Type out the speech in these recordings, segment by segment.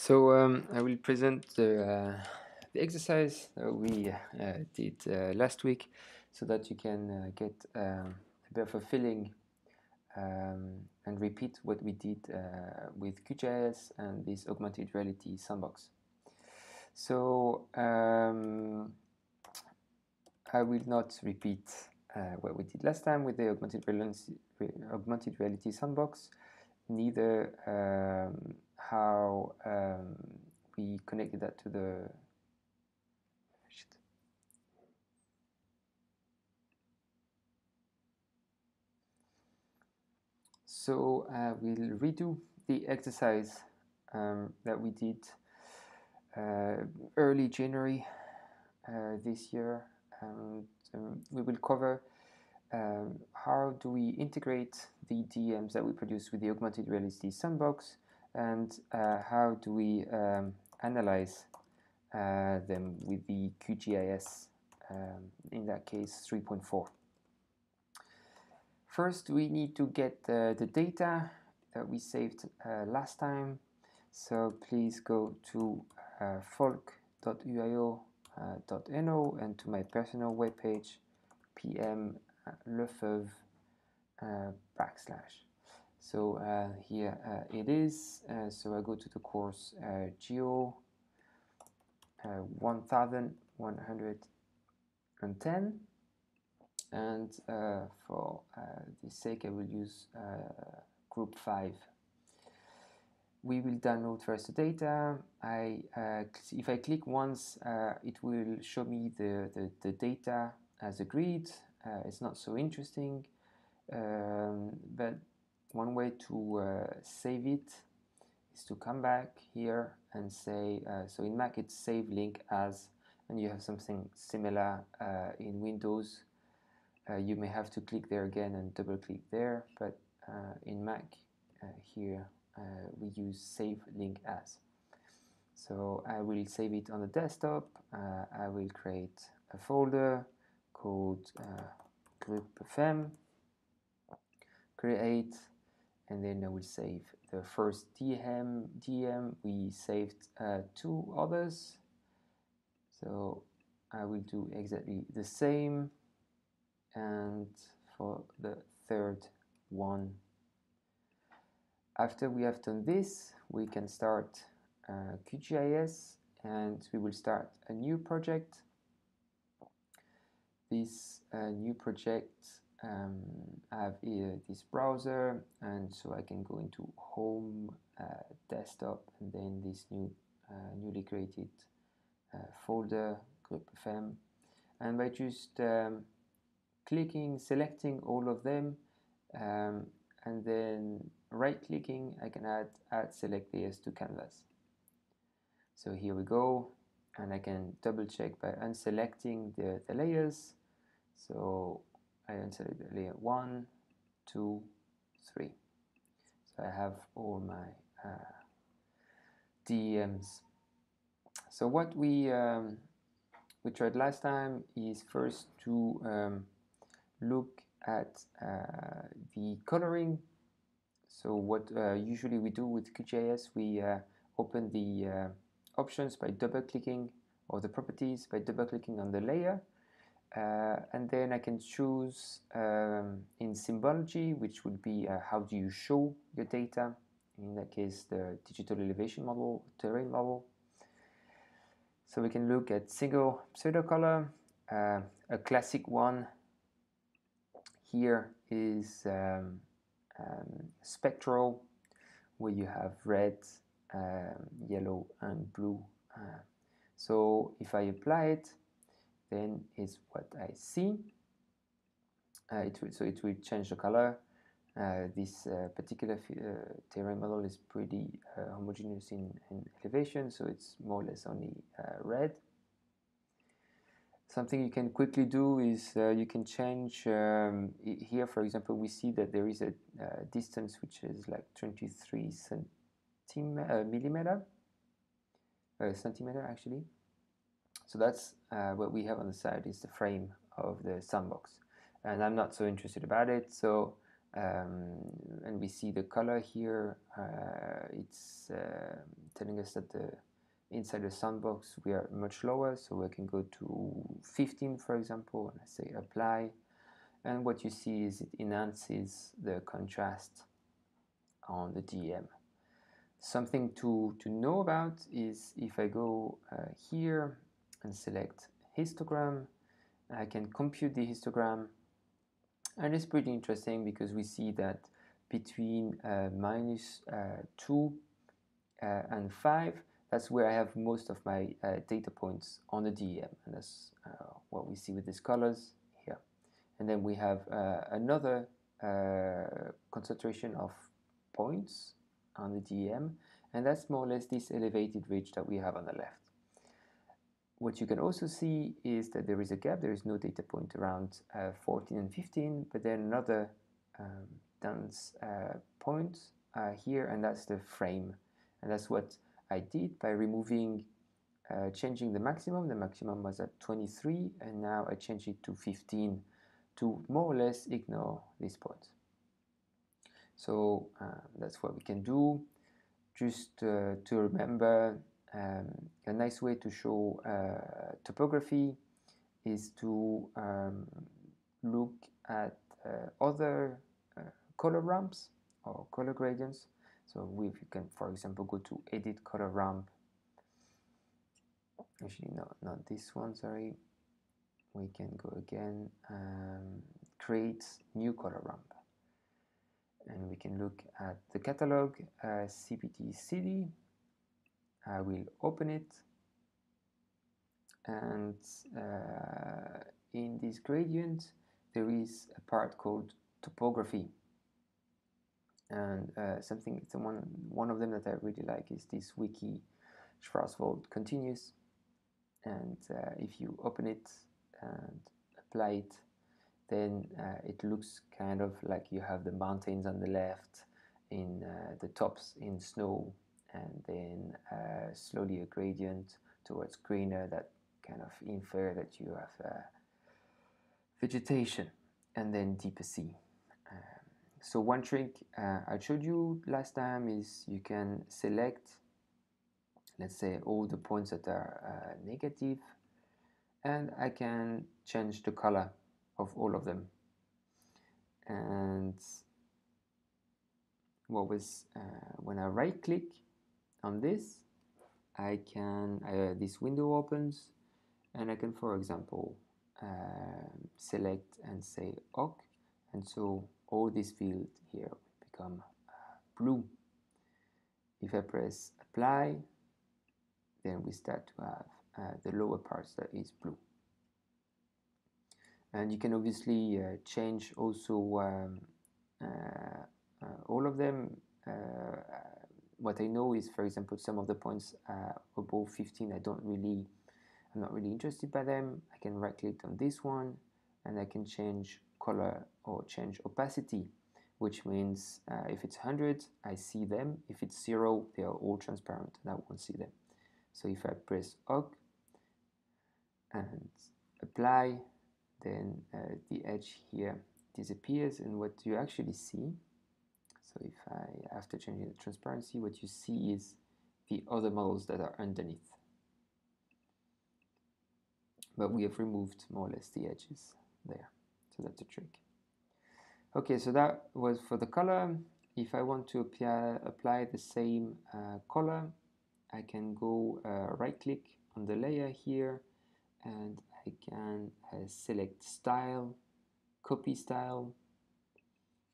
I will present the exercise we did last week so that you can get a bit of a feeling and repeat what we did with QGIS and this Augmented Reality Sandbox. So I will not repeat what we did last time with the Augmented Reality Sandbox, neither how we connected that to the So we'll redo the exercise that we did early January this year, and we will cover how do we integrate the DMs that we produce with the Augmented Reality Sandbox, and how do we analyze them with the QGIS, in that case 3.4. First, we need to get the data that we saved last time. So please go to folk.uio.no and to my personal webpage, pmlefeuve /. So here it is. So I go to the course Geo 1110. And for this sake, I will use group 5. We will download first the data. If I click once, it will show me the data as a grid. It's not so interesting, but one way to save it is to come back here and say, so in Mac it's save link as, and you have something similar in Windows. You may have to click there again and double click there, but in Mac here we use save link as. So I will save it on the desktop. I will create a folder called group FM, create, and then I will save the first DM. We saved 2 others, so I will do exactly the same. And for the third one, after we have done this, we can start QGIS, and we will start a new project. This new project I have here this browser, and so I can go into home, desktop, and then this newly created folder, group FM, and by just selecting all of them, and then right-clicking, I can add select layers to canvas. So here we go, and I can double-check by unselecting the layers. So I unselect the layer 1, 2, 3. So I have all my DEMs. So what we tried last time is first to look at the coloring. So what usually we do with QGIS, we open the options by double-clicking, or the properties by double-clicking on the layer, and then I can choose in symbology, which would be how do you show your data, in that case the digital elevation model, terrain model. So we can look at single pseudocolor. A classic one here is spectral, where you have red, yellow, and blue. So if I apply it, then it's what I see. So it will change the color. This particular terrain model is pretty homogeneous in elevation, so it's more or less only red. Something you can quickly do is you can change here, for example, we see that there is a distance which is like 23 centimeter actually. So that's what we have on the side is the frame of the sandbox, and I'm not so interested about it. So And we see the color here. It's telling us that inside the sandbox we are much lower, so we can go to 15, for example, and I say apply. And what you see is it enhances the contrast on the DEM. Something to know about is if I go here and select histogram, I can compute the histogram, and it's pretty interesting because we see that between -2 and 5, that's where I have most of my data points on the DEM, and that's what we see with these colors here. And then we have another concentration of points on the DEM, and that's more or less this elevated ridge that we have on the left. What you can also see is that there is a gap. There is no data point around 14 and 15, but then another dense point here, and that's the frame. And that's what I did by removing, changing the maximum. The maximum was at 23, and now I changed it to 15 to more or less ignore this point. So that's what we can do. Just to remember, a nice way to show topography is to look at other color ramps or color gradients. So we can, for example, go to edit color ramp. Actually, no, not this one, sorry. We can go again, create new color ramp. And we can look at the catalog, CPT CD. I will open it, and in this gradient there is a part called topography, and one of them that I really like is this wiki Schwarzwald continuous, and if you open it and apply it, then it looks kind of like you have the mountains on the left, in the tops in snow, and then slowly a gradient towards greener that kind of infer that you have vegetation, and then deeper sea. So one trick I showed you last time is you can select, let's say, all the points that are negative, and I can change the color of all of them. And what was when I right click on this, I can this window opens, and I can, for example, select and say OK, and so all this field here become blue. If I press apply, then we start to have the lower parts that is blue. And you can obviously change also all of them. What I know is, for example, some of the points above 15, I'm not really interested by them. I can right click on this one, and I can change color or change opacity, which means if it's 100, I see them. If it's 0, they are all transparent and I won't see them. So if I press OK and apply, then the edge here disappears, and what you actually see, so if I, after changing the transparency, what you see is the other models that are underneath. But we have removed more or less the edges there, so that's a trick. Okay, so that was for the color. If I want to apply the same color, I can go right click on the layer here, and I can select style, copy style,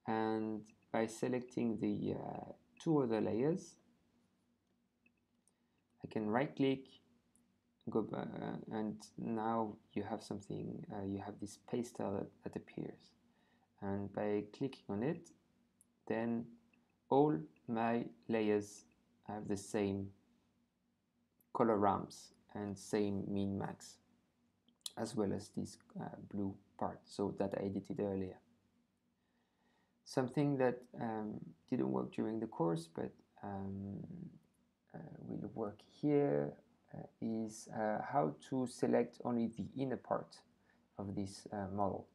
and by selecting the two other layers, I can right click, go back, and now you have something, you have this paste style that appears, and by clicking on it, then all my layers have the same color ramps and same min max, as well as this blue part, so that I edited earlier. Something that didn't work during the course, but will work here is how to select only the inner part of this model.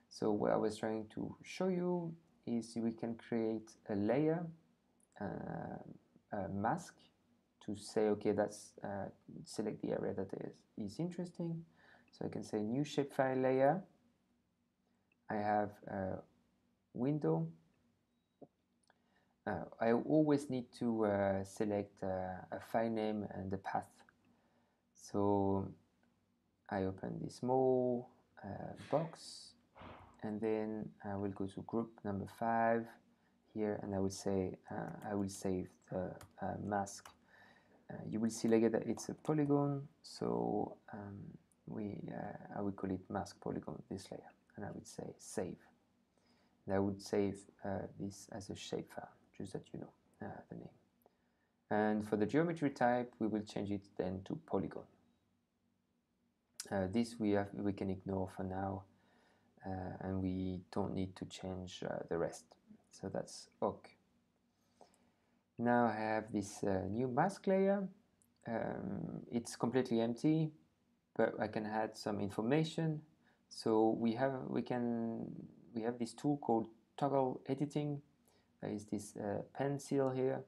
So what I was trying to show you is we can create a layer, a mask, to say, okay, that's select the area that is interesting. So I can say new shapefile layer. I have a window. I always need to select a file name and the path. So I open this small box, and then I will go to group number 5 here, and I will say I will save the mask. You will see later that it's a polygon, so I will call it mask polygon, this layer, and I would say save. And I would save this as a shapefile, just that you know the name. And for the geometry type, we will change it then to polygon. This we can ignore for now, and we don't need to change the rest. So that's OK. Now I have this new mask layer. It's completely empty, but I can add some information. So we have this tool called toggle editing. There is this pencil here.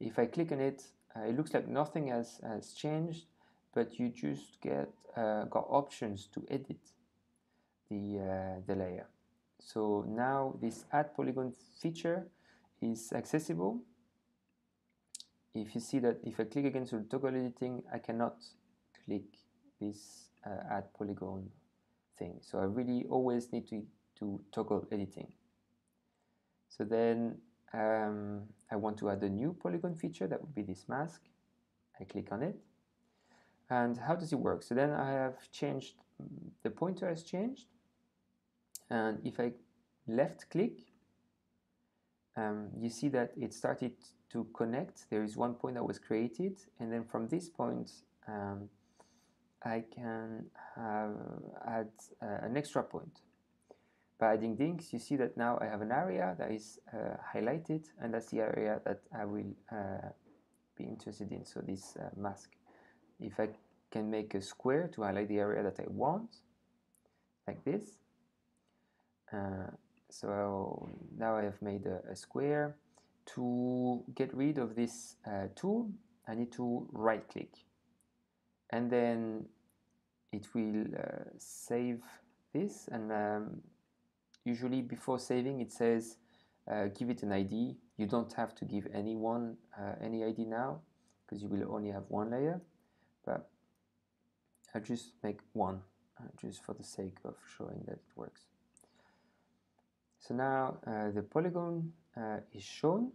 If I click on it, it looks like nothing has changed, but you just got options to edit the layer. So now this add polygon feature is accessible. If you see that if I click again to toggle editing, I cannot click this add polygon thing. So I really always need to toggle editing. So then I want to add a new polygon feature. That would be this mask. I click on it. And how does it work? So then I have changed, the pointer has changed. And if I left click, you see that it started to connect. There is one point that was created, and then from this point I can add an extra point. By adding links, you see that now I have an area that is highlighted, and that's the area that I will be interested in, so this mask. If I can make a square to highlight the area that I want, like this. So now I have made a square. To get rid of this tool, I need to right click, and then it will save this, and usually before saving it says give it an ID. You don't have to give anyone any ID now, because you will only have one layer, but I'll just make one just for the sake of showing that it works. So now the polygon is shown,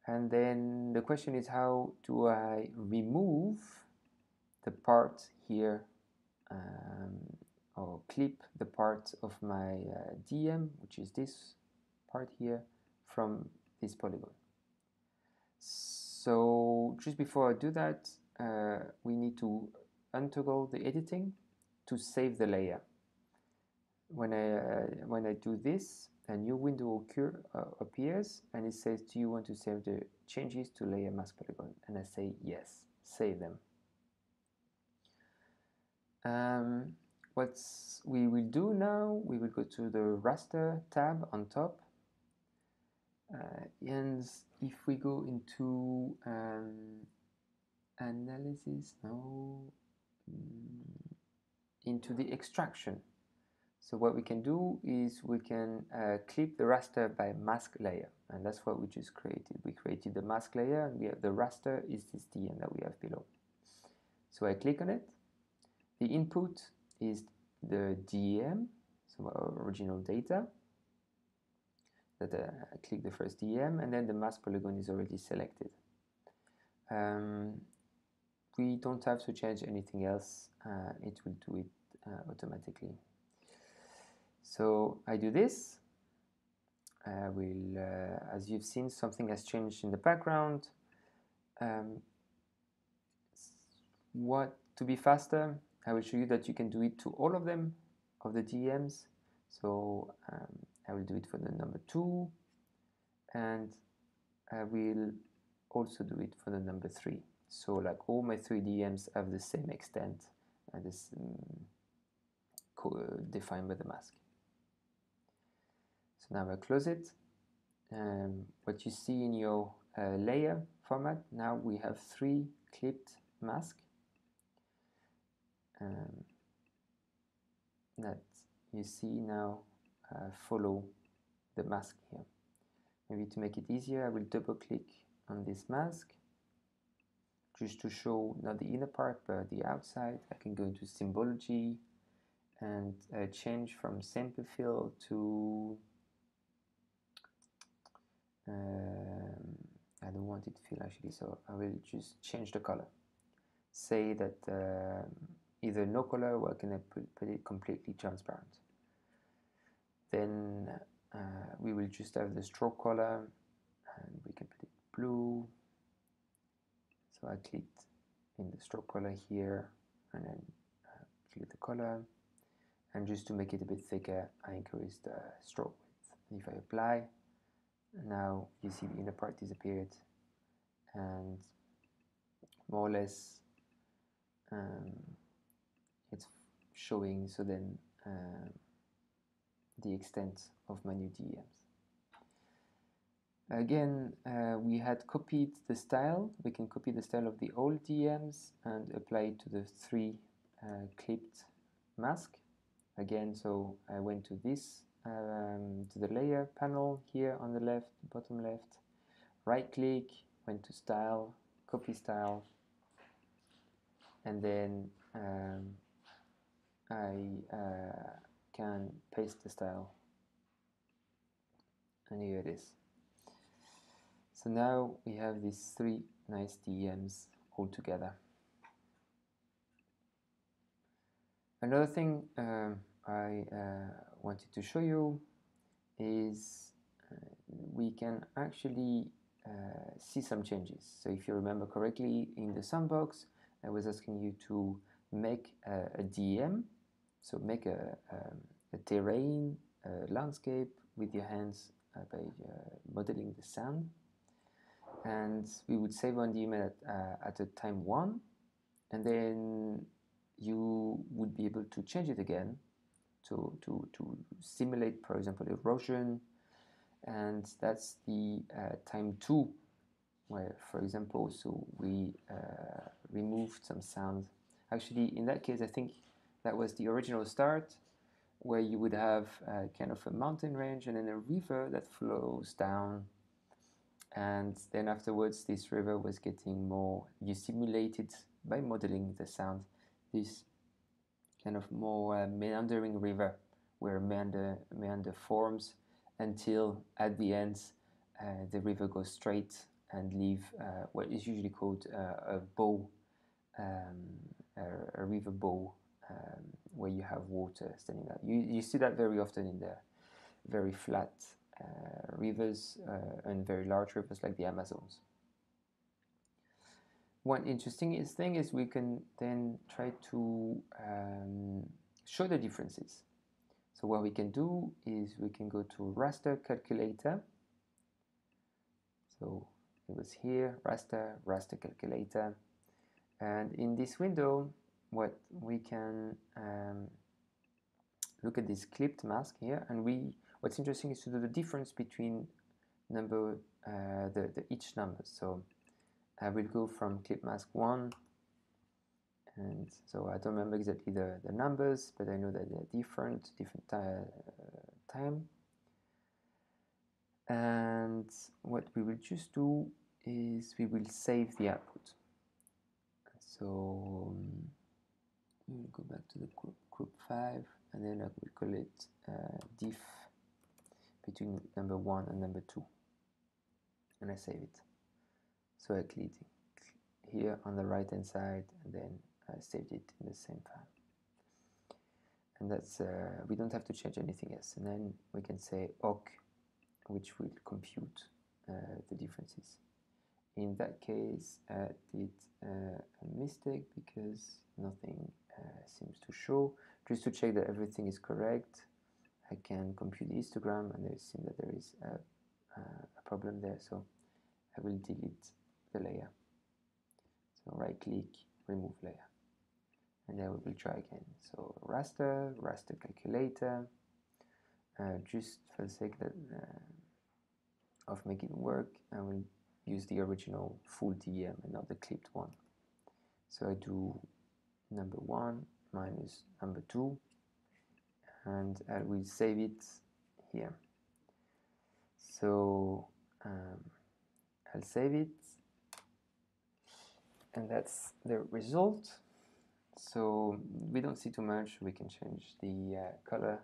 and then the question is, how do I remove the part here, or clip the part of my DM, which is this part here, from this polygon? So just before I do that, we need to untoggle the editing to save the layer. When I do this, a new window appears, and it says, do you want to save the changes to layer mask polygon? And I say yes, save them. What we will do now, we will go to the raster tab on top, and if we go into analysis, into the extraction. So what we can do is we can clip the raster by mask layer, and that's what we just created. We created the mask layer, and we have the raster is this DM that we have below. So I click on it. The input is the DM, so our original data. That I click the first DM, and then the mask polygon is already selected. We don't have to change anything else. It will do it automatically. So I do this. I will, as you've seen, something has changed in the background. To be faster, I will show you that you can do it to all of them, of the DMs. So I will do it for the number 2, and I will also do it for the number 3. So like all my 3 DMs have the same extent, defined by the mask. So now I close it. What you see in your layer format, now we have 3 clipped masks that you see now follow the mask here. Maybe to make it easier, I will double click on this mask just to show not the inner part but the outside. I can go into symbology and change from sample fill to I don't want it fill actually, so I will just change the color. Say that either no color, or I can put it completely transparent. Then we will just have the stroke color, and we can put it blue. So I clicked in the stroke color here, and then click the color. And just to make it a bit thicker, I increase the stroke width. And if I apply, now you see the inner part disappeared, and more or less it's showing so then the extent of my new DEMs. Again, we had copied the style. We can copy the style of the old DEMs and apply it to the 3 clipped mask. Again, so I went to this, to the layer panel here on the left, bottom left, right click, went to style, copy style, and then I can paste the style, and here it is. So now we have these 3 nice DEMs all together. Another thing I wanted to show you is we can actually see some changes. So if you remember correctly, in the sandbox, I was asking you to make a DEM, so make a terrain, a landscape with your hands by modeling the sound. And we would save one DEM at a time 1, and then you would be able to change it again to simulate, for example, erosion, and that's the time 2, where, for example, so we removed some sound. Actually, in that case, I think that was the original start, where you would have kind of a mountain range and then a river that flows down, and then afterwards this river was getting more, you simulated by modeling the sound, this kind of more meandering river where meander forms until at the end the river goes straight and leave what is usually called a bow, a river bow, where you have water standing out. You see that very often in the very flat rivers and very large rivers like the Amazons. One interesting thing is we can then try to show the differences. So what we can do is we can go to raster calculator. So it was here, raster calculator. And in this window, what we can look at this clipped mask here, and what's interesting is to do the difference between each number. So I will go from clip mask 1, and so I don't remember exactly the numbers, but I know that they're different time. And what we will just do is we will save the output. So we'll go back to the group 5, and then I will call it diff between number 1 and number 2, and I save it. So I click here on the right hand side, and then I saved it in the same file. And that's we don't have to change anything else. And then we can say awk, which will compute the differences. In that case, I did a mistake because nothing seems to show. Just to check that everything is correct, I can compute the histogram, and it seems that there is a problem there. So I will delete the layer. So right click, remove layer, and then we will try again. So raster calculator, just for the sake that, of making it work, I will use the original full DEM and not the clipped one. So I do number 1 minus number 2, and I will save it here. So I'll save it, and that's the result. So we don't see too much. We can change the color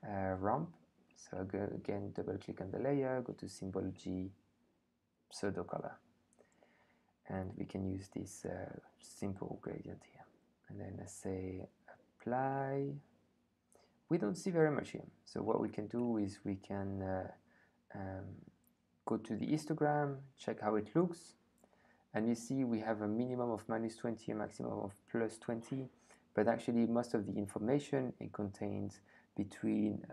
ramp. So I'll go again, double click on the layer, go to symbology, pseudo color, and we can use this simple gradient here. And then I say apply. We don't see very much here. So what we can do is we can go to the histogram, check how it looks, and you see we have a minimum of -20, a maximum of +20, but actually most of the information it contains between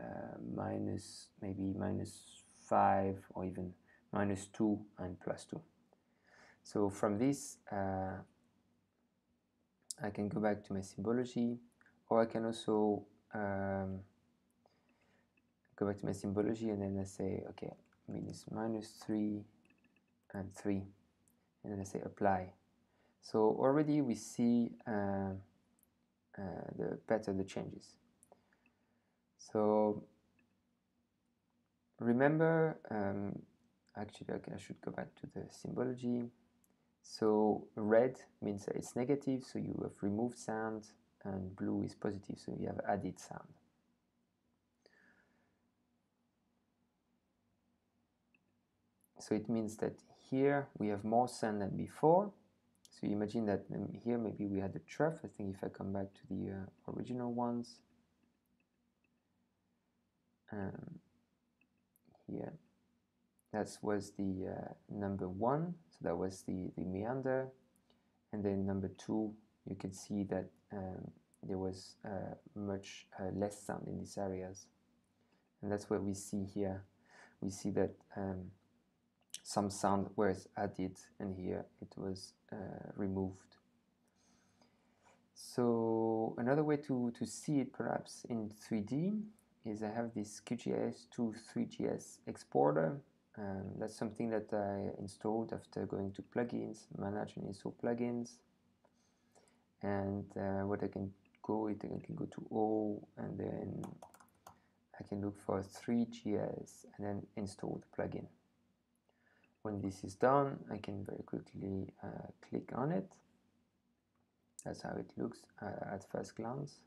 maybe -5 or even -2 and +2. So from this I can go back to my symbology, or I can also go back to my symbology, and then I say okay, -3 and 3, and then I say apply. So already we see the better the changes. So remember, actually I should go back to the symbology. So red means that it's negative, so you have removed sound, and blue is positive, so you have added sound. So it means that here we have more sound than before. So you imagine that here maybe we had a trough. I think if I come back to the original ones, here, that was the number 1, so that was the meander, and then number 2, you can see that there was much less sound in these areas, and that's what we see here. We see that some sound was added, and here it was removed. So another way to see it perhaps in 3D is I have this QGIS to 3GS exporter. That's something that I installed after going to plugins, manage and install plugins. And what I can go, I can go to all, and then I can look for 3GS and then install the plugin. When this is done, I can very quickly click on it. That's how it looks at first glance.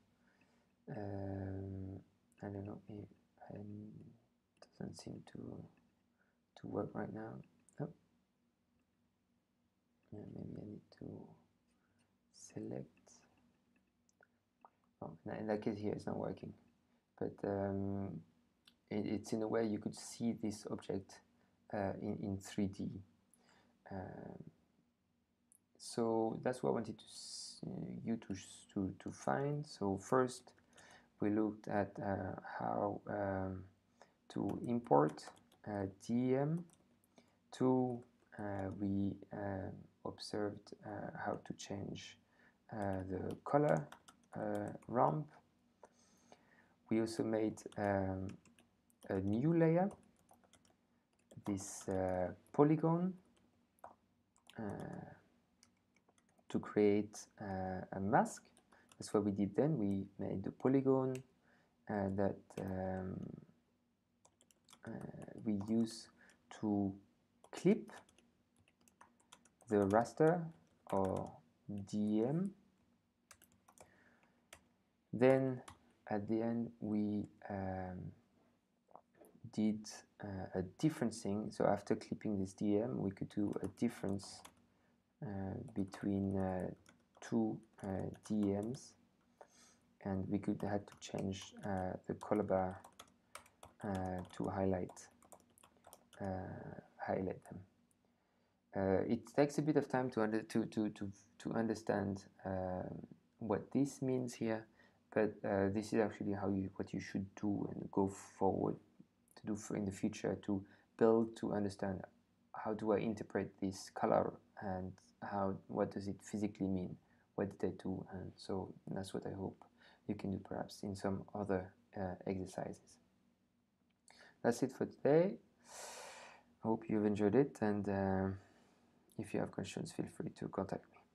I don't know if it doesn't seem to work right now. Oh. Yeah, maybe I need to select. Oh, in that case here it's not working, but it's in a way you could see this object in 3D. So that's what I wanted you to find. So first we looked at how to import DEM. 2, we observed how to change the color ramp. We also made a new layer, this polygon, to create a mask. That's what we did then. We made the polygon that we use to clip the raster or DEM. Then at the end we did a different thing. So after clipping this DEM, we could do a difference between 2 DEMs, and we could had to change the color bar to highlight them. It takes a bit of time to understand what this means here, but this is actually what you should do and go forward to do in the future, to build, to understand how do I interpret this color, and what does it physically mean, what did I do, and so that's what I hope you can do perhaps in some other exercises. that's it for today. I hope you've enjoyed it, and if you have questions, feel free to contact me.